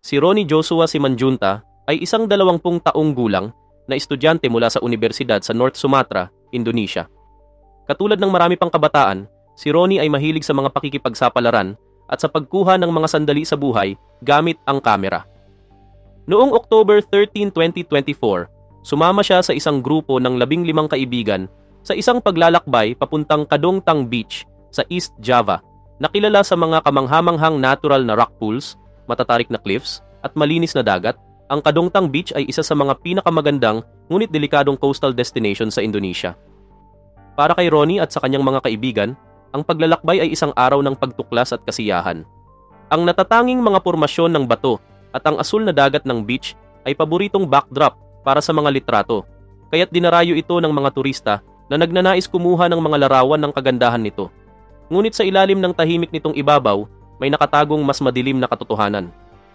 Si Ronnie Joshua Simanjunta ay isang 20 taong gulang na estudyante mula sa universidad sa North Sumatra, Indonesia. Katulad ng marami pang kabataan, si Ronnie ay mahilig sa mga pakikipagsapalaran at sa pagkuha ng mga sandali sa buhay gamit ang kamera. Noong October 13, 2024, sumama siya sa isang grupo ng 15 kaibigan sa isang paglalakbay papuntang Kadongtang Beach sa East Java, na kilala sa mga kamanghamanghang natural na rock pools, matatarik na cliffs, at malinis na dagat. Ang Kadongtang Beach ay isa sa mga pinakamagandang ngunit delikadong coastal destination sa Indonesia. Para kay Ronnie at sa kanyang mga kaibigan, ang paglalakbay ay isang araw ng pagtuklas at kasiyahan. Ang natatanging mga pormasyon ng bato at ang asul na dagat ng beach ay paboritong backdrop para sa mga litrato, kaya't dinarayo ito ng mga turista na nagnanais kumuha ng mga larawan ng kagandahan nito. Ngunit sa ilalim ng tahimik nitong ibabaw, may nakatagong mas madilim na katotohanan.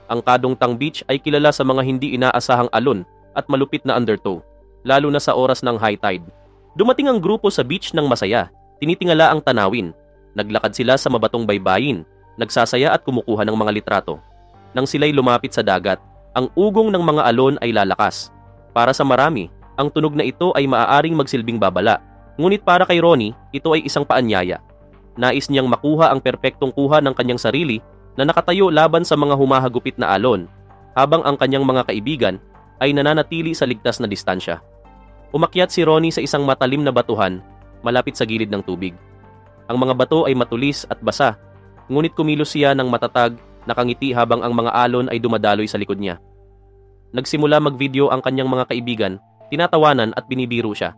Ang Kadongtang Beach ay kilala sa mga hindi inaasahang alon at malupit na undertow, lalo na sa oras ng high tide. Dumating ang grupo sa beach ng masaya, tinitingala ang tanawin. Naglakad sila sa mabatong baybayin, nagsasaya at kumukuha ng mga litrato. Nang sila'y lumapit sa dagat, ang ugong ng mga alon ay lalakas. Para sa marami, ang tunog na ito ay maaaring magsilbing babala. Ngunit para kay Ronnie, ito ay isang paanyaya. Nais niyang makuha ang perpektong kuha ng kanyang sarili na nakatayo laban sa mga humahagupit na alon, habang ang kanyang mga kaibigan ay nananatili sa ligtas na distansya. Umakyat si Ronnie sa isang matalim na batuhan malapit sa gilid ng tubig. Ang mga bato ay matulis at basa, ngunit kumilos siya ng matatag, nakangiti habang ang mga alon ay dumadaloy sa likod niya. Nagsimula mag-video ang kanyang mga kaibigan, tinatawanan at binibiro siya.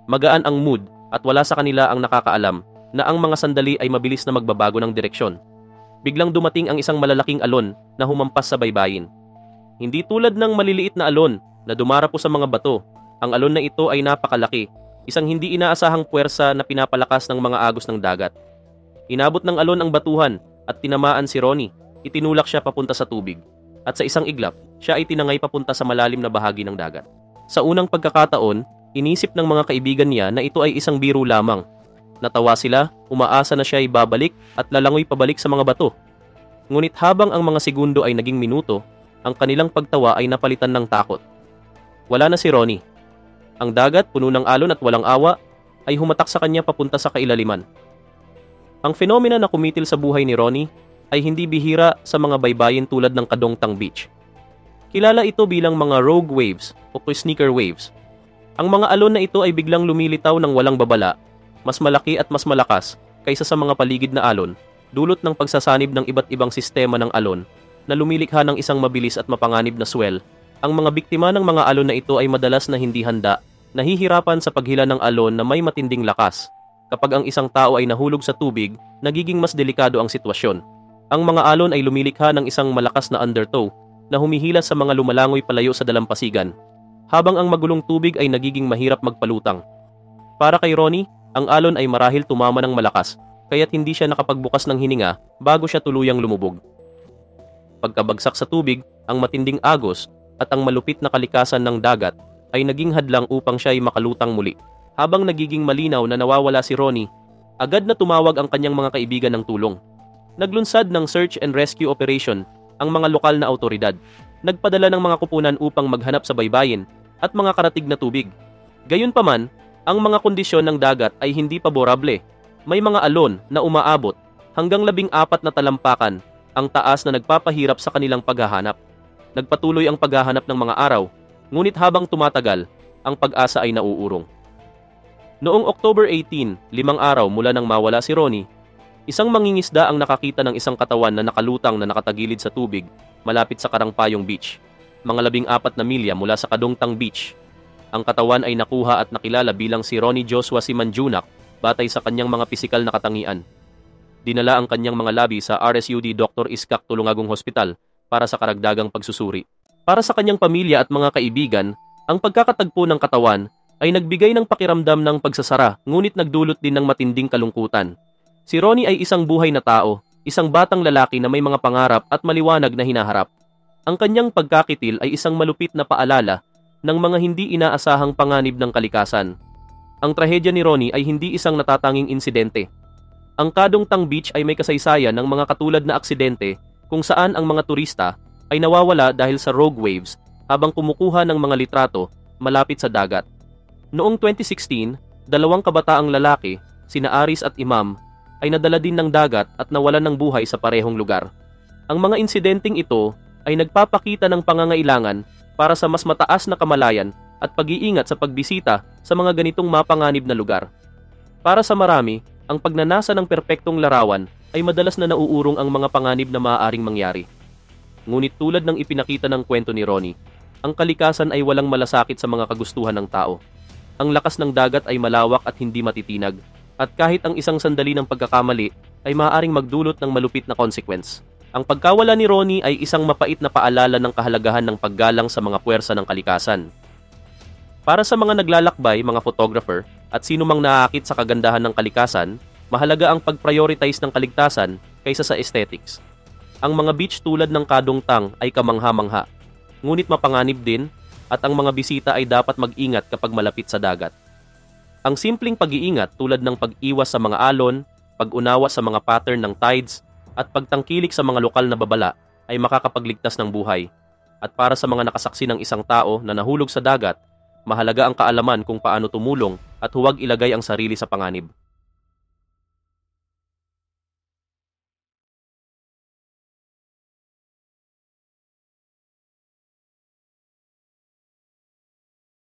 Magaan ang mood at wala sa kanila ang nakakaalam na ang mga sandali ay mabilis na magbabago ng direksyon. Biglang dumating ang isang malalaking alon na humampas sa baybayin. Hindi tulad ng maliliit na alon na dumarapo sa mga bato, ang alon na ito ay napakalaki, isang hindi inaasahang puwersa na pinapalakas ng mga agos ng dagat. Inabot ng alon ang batuhan at tinamaan si Ronnie. Itinulak siya papunta sa tubig, at sa isang iglap, siya ay tinangay papunta sa malalim na bahagi ng dagat. Sa unang pagkakataon, inisip ng mga kaibigan niya na ito ay isang biro lamang. Natawa sila, umaasa na siya ay babalik at lalangoy pabalik sa mga bato. Ngunit habang ang mga segundo ay naging minuto, ang kanilang pagtawa ay napalitan ng takot. Wala na si Ronnie. Ang dagat, puno ng alon at walang awa, ay humatak sa kanya papunta sa kailaliman. Ang fenomena na kumitil sa buhay ni Ronnie ay hindi bihira sa mga baybayin tulad ng Kadongtang Beach. Kilala ito bilang mga rogue waves o sneaker waves. Ang mga alon na ito ay biglang lumilitaw ng walang babala, mas malaki at mas malakas kaysa sa mga paligid na alon, dulot ng pagsasanib ng iba't ibang sistema ng alon na lumilikha ng isang mabilis at mapanganib na swell. Ang mga biktima ng mga alon na ito ay madalas na hindi handa, nahihirapan sa paghila ng alon na may matinding lakas. Kapag ang isang tao ay nahulog sa tubig, nagiging mas delikado ang sitwasyon. Ang mga alon ay lumilikha ng isang malakas na undertow na humihilas sa mga lumalangoy palayo sa dalampasigan, habang ang magulong tubig ay nagiging mahirap magpalutang. Para kay Ronnie, ang alon ay marahil tumama ng malakas, kaya't hindi siya nakapagbukas ng hininga bago siya tuluyang lumubog. Pagkabagsak sa tubig, ang matinding agos at ang malupit na kalikasan ng dagat ay naging hadlang upang siya ay makalutang muli. Habang nagiging malinaw na nawawala si Ronnie, agad na tumawag ang kanyang mga kaibigan ng tulong. Naglunsad ng search and rescue operation ang mga lokal na autoridad. Nagpadala ng mga kupunan upang maghanap sa baybayin at mga karatig na tubig. Gayunpaman, ang mga kondisyon ng dagat ay hindi paborable. May mga alon na umaabot hanggang 14 na talampakan, ang taas na nagpapahirap sa kanilang paghahanap. Nagpatuloy ang paghahanap ng mga araw, ngunit habang tumatagal, ang pag-asa ay nauurong. Noong October 18, 5 araw mula nang mawala si Ronnie, isang mangingisda ang nakakita ng isang katawan na nakalutang na nakatagilid sa tubig malapit sa Karangpayong Beach, mga 14 na milya mula sa Kadongtang Beach. Ang katawan ay nakuha at nakilala bilang si Ronnie Joshua Simanjunta batay sa kanyang mga pisikal na katangian. Dinala ang kanyang mga labi sa RSUD Dr. Iskak Tulungagong Hospital para sa karagdagang pagsusuri. Para sa kanyang pamilya at mga kaibigan, ang pagkakatagpo ng katawan ay nagbigay ng pakiramdam ng pagsasara, ngunit nagdulot din ng matinding kalungkutan. Si Ronnie ay isang buhay na tao, isang batang lalaki na may mga pangarap at maliwanag na hinaharap. Ang kanyang pagkakitil ay isang malupit na paalala ng mga hindi inaasahang panganib ng kalikasan. Ang trahedya ni Ronnie ay hindi isang natatanging insidente. Ang Kadongtang Beach ay may kasaysayan ng mga katulad na aksidente kung saan ang mga turista ay nawawala dahil sa rogue waves habang kumukuha ng mga litrato malapit sa dagat. Noong 2016, dalawang kabataang lalaki, sina Aris at Imam, ay nadala din ng dagat at nawalan ng buhay sa parehong lugar. Ang mga insidenteng ito ay nagpapakita ng pangangailangan para sa mas mataas na kamalayan at pag-iingat sa pagbisita sa mga ganitong mapanganib na lugar. Para sa marami, ang pagnanasa ng perpektong larawan ay madalas na nauurong ang mga panganib na maaaring mangyari. Ngunit tulad ng ipinakita ng kwento ni Ronnie, ang kalikasan ay walang malasakit sa mga kagustuhan ng tao. Ang lakas ng dagat ay malawak at hindi matitinag, at kahit ang isang sandali ng pagkakamali ay maaaring magdulot ng malupit na consequence. Ang pagkawala ni Ronnie ay isang mapait na paalala ng kahalagahan ng paggalang sa mga puwersa ng kalikasan. Para sa mga naglalakbay, mga photographer, at sino mang naaakit sa kagandahan ng kalikasan, mahalaga ang pag-prioritize ng kaligtasan kaysa sa aesthetics. Ang mga beach tulad ng Kadong Tang ay kamangha-mangha, ngunit mapanganib din, at ang mga bisita ay dapat mag-ingat kapag malapit sa dagat. Ang simpleng pag-iingat tulad ng pag-iwas sa mga alon, pag-unawa sa mga pattern ng tides, at pagtangkilik sa mga lokal na babala ay makakapagligtas ng buhay. At para sa mga nakasaksi ng isang tao na nahulog sa dagat, mahalaga ang kaalaman kung paano tumulong at huwag ilagay ang sarili sa panganib.